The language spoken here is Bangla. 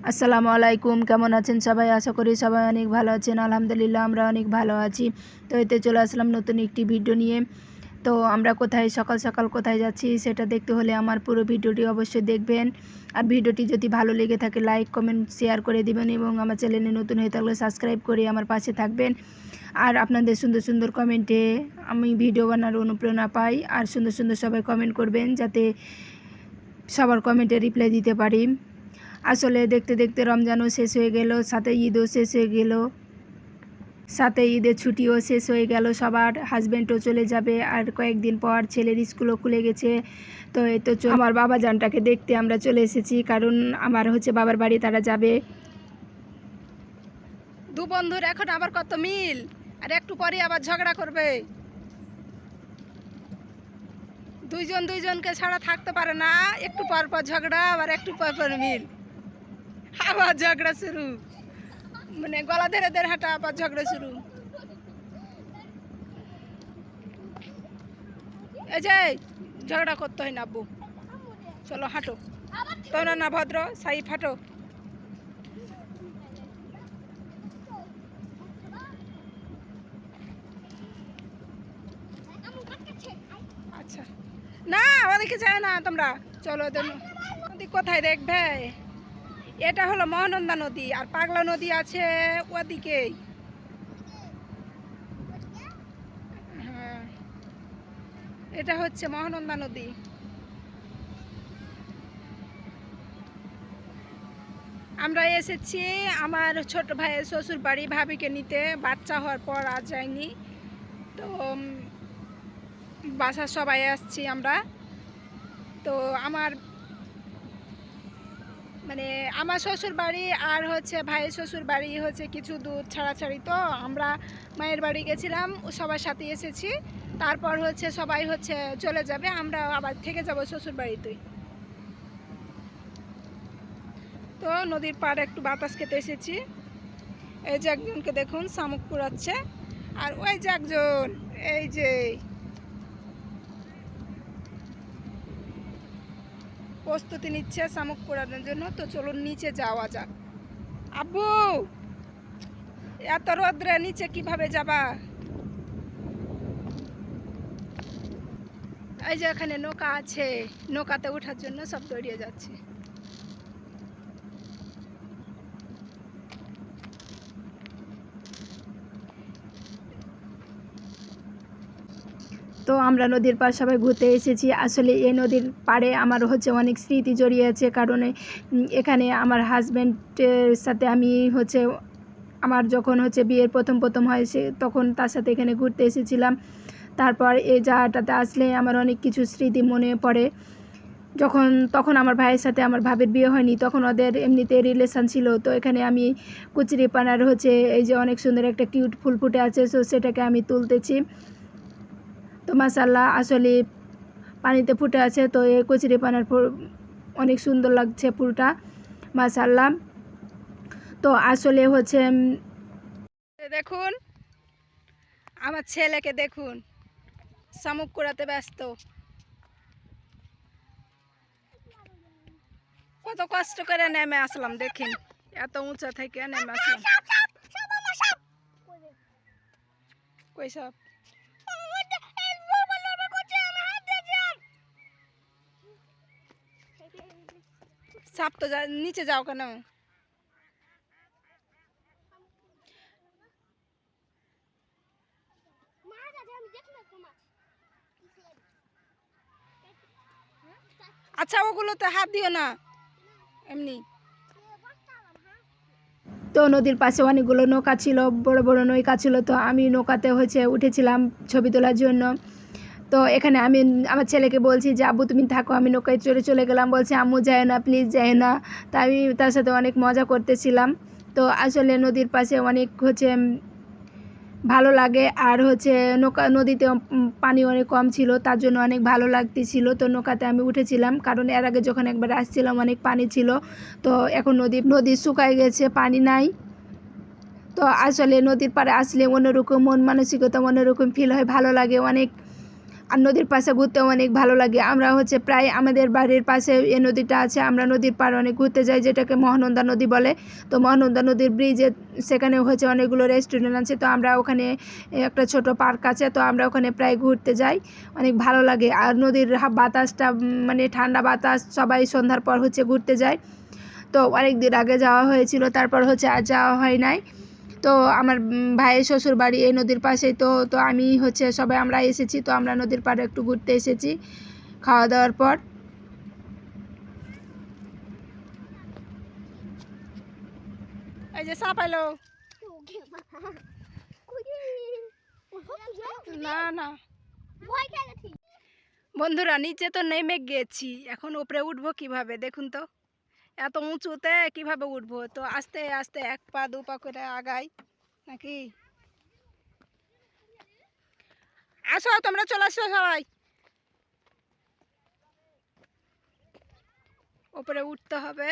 আসসালামু আলাইকুম, কেমন আছেন সবাই? আশা করি সবাই অনেক ভালো আছেন। আলহামদুলিল্লাহ আমরা অনেক ভালো আছি। তো এতে চলে আসলাম নতুন একটি ভিডিও নিয়ে। তো আমরা কোথায় সকাল সকাল কোথায় যাচ্ছি সেটা দেখতে হলে আমার পুরো ভিডিওটি অবশ্যই দেখবেন। আর ভিডিওটি যদি ভালো লেগে থাকে লাইক কমেন্ট শেয়ার করে দিবেন এবং আমার চ্যানেলে নতুন হয়ে থাকলে সাবস্ক্রাইব করে আমার পাশে থাকবেন। আর আপনাদের সুন্দর সুন্দর কমেন্টে আমি ভিডিও বানানোর অনুপ্রেরণা পাই। আর সুন্দর সুন্দর সবাই কমেন্ট করবেন যাতে সবার কমেন্টে রিপ্লাই দিতে পারি। আসলে দেখতে দেখতে রমজানও শেষ হয়ে গেল, সাথে ঈদও শেষ হয়ে গেল, সাথে ঈদের ছুটিও শেষ হয়ে গেল। সবার হাজব্যান্ডও চলে যাবে আর কয়েকদিন পর ছেলের স্কুলও খুলে গেছে। তো এই তো আমার বাবা জানটাকে দেখতে আমরা চলে এসেছি, কারণ আমার বাবার বাড়ি, তারা যাবে। দু বন্ধুর এখন আবার কত মিল, আর একটু পরে আবার ঝগড়া করবে। দুইজন দুইজনকে ছাড়া থাকতে পারে না, একটু পর পর ঝগড়া, আবার একটু পর পর মিল, আবার ঝগড়া শুরু, মানে গলা ধরে ধরে হাঁটা, আবার ঝগড়া শুরু। এই যে ঝগড়া করতে হয় না আব্বু, চলো হাঁটো। তো না ভদ্র সাইফ হাঁটো। আচ্ছা না, ওদিকে যায় না তোমরা, চলো নদী কোথায় দেখবে? এটা হলো মহানন্দা নদী, আর পাগলা নদী আছে ওদিকেই। হ্যাঁ, এটা হচ্ছে মহানন্দা নদী। আমরা এসেছি আমার ছোট ভাইয়ের শ্বশুর বাড়ি, ভাবিকে নিতে। বাচ্চা হওয়ার পর আর যাইনি, তো বাসার সবাই আসছি আমরা। তো আমার আমার শ্বশুর বাড়ি আর ভাইয়ের শ্বশুর বাড়ি কিছু দূর ছাড়াছাড়ি। তো আমরা মায়ের বাড়ি গেছিলাম, সবার সাথে এসেছি। তারপর সবাই চলে যাবে, আমরা আবার থেকে যাব শ্বশুর বাড়িতেই। তো নদীর পাড়ে একটু বাতাস খেতে এসেছি। এই যে একজনকে দেখুন শামুক কুড়াচ্ছে, আর ওই যে একজন এই যে প্রস্তুতি নিচ্ছে শামুক পোড়ানোর জন্য। তো চলুন নিচে যাওয়া যাক। আব্বু, এত রোদ্রে নিচে কিভাবে যাবা? এই যে এখানে নৌকা আছে, নৌকাতে ওঠার জন্য সব দৌড়িয়ে যাচ্ছে। তো আমরা নদীর পাড় সবাই ঘুরতে এসেছি। আসলে এই নদীর পাড়ে আমার অনেক স্মৃতি জড়িয়ে আছে, কারণ এখানে আমার হাজব্যান্ডের সাথে আমি আমার যখন বিয়ের প্রথম হয়েছে তখন তার সাথে এখানে ঘুরতে এসেছিলাম। তারপর এই জায়গাটাতে আসলে আমার অনেক কিছু স্মৃতি মনে পড়ে। তখন আমার ভাইয়ের সাথে আমার ভাবির বিয়ে হয়নি, তখন ওদের এমনিতে রিলেশান ছিল। তো এখানে আমি কুচরিপানার এই যে অনেক সুন্দর একটা কিউট ফুল ফুটে আছে, তো সেটাকে আমি তুলতেছি। তো মাশাআল্লাহ আসলে পানিতে ফুটে আছে, তো এই কচুরিপানার ফুল অনেক সুন্দর লাগছে ফুলটা, মাশাআল্লাহ। তো আসলে দেখুন আমার ছেলেকে, দেখুন শামুক কুড়াতে ব্যস্ত। কত কষ্ট করে নেমে আসলাম, দেখেন এত উঁচা থেকে নেমে আসলাম। কই সব সাপ তো নিচে যাও কেন? আচ্ছা ওগুলোতে হাত দিও না, এমনি। তো নদীর পাশে অনেকগুলো নৌকা ছিল, বড় বড় নৌকা ছিল। তো আমি নৌকাতে উঠেছিলাম ছবি তোলার জন্য। তো এখানে আমি আমার ছেলেকে বলছি যে আব্বু তুমি থাকো, আমি নৌকায় চলে গেলাম। বলছে আম্মু যায় না, প্লিজ যায় না। তা আমি তার সাথে অনেক মজা করতেছিলাম। তো আসলে নদীর পাশে অনেক ভালো লাগে। আর নদীতে পানি অনেক কম ছিল, তার জন্য অনেক ভালো লাগতেছিল। তো নৌকাতে আমি উঠেছিলাম, কারণ এর আগে যখন একবার আসছিলাম অনেক পানি ছিল। তো এখন নদী শুকায় গেছে, পানি নাই। তো আসলে নদীর পাড়ে আসলে অন্যরকম মন মানসিকতা, অন্যরকম ফিল হয়, ভালো লাগে অনেক। আর নদীর পাশে ঘুরতেও অনেক ভালো লাগে। আমরা হচ্ছে প্রায় আমাদের বাড়ির পাশে এই নদীটা আছে, আমরা নদীর পাড়ে অনেক ঘুরতে যাই, যেটাকে মহানন্দা নদী বলে। তো মহানন্দা নদীর ব্রিজে সেখানে হচ্ছে অনেকগুলো রেস্টুরেন্ট আছে, তো আমরা ওখানে একটা ছোট পার্ক আছে, তো আমরা ওখানে প্রায় ঘুরতে যাই, অনেক ভালো লাগে। আর নদীর বাতাসটা মানে ঠান্ডা বাতাস, সবাই সন্ধ্যার পর হচ্ছে ঘুরতে যায়। তো অনেক দিন আগে যাওয়া হয়েছিল, তারপর হচ্ছে আর যাওয়া হয় নাই। তো আমার ভাইয়ের শ্বশুর বাড়ি এই নদীর পাশেই, তো তো আমি হচ্ছে সবাই আমরা এসেছি, তো আমরা নদীর পাড়ে একটু ঘুরতে এসেছি খাওয়া দাওয়ার পর। এই যে সাপ এলো। না না বন্ধুরা, নিচে তো নেমে গেছি, এখন উপরে উঠবো কিভাবে দেখুন তো, এত উঁচুতে কিভাবে উঠবো। তো আস্তে আস্তে 1 পা 2 পা করে আগাই নাকি। আসো তোমরা, চলে আসো সবাই, উপরে উঠতে হবে।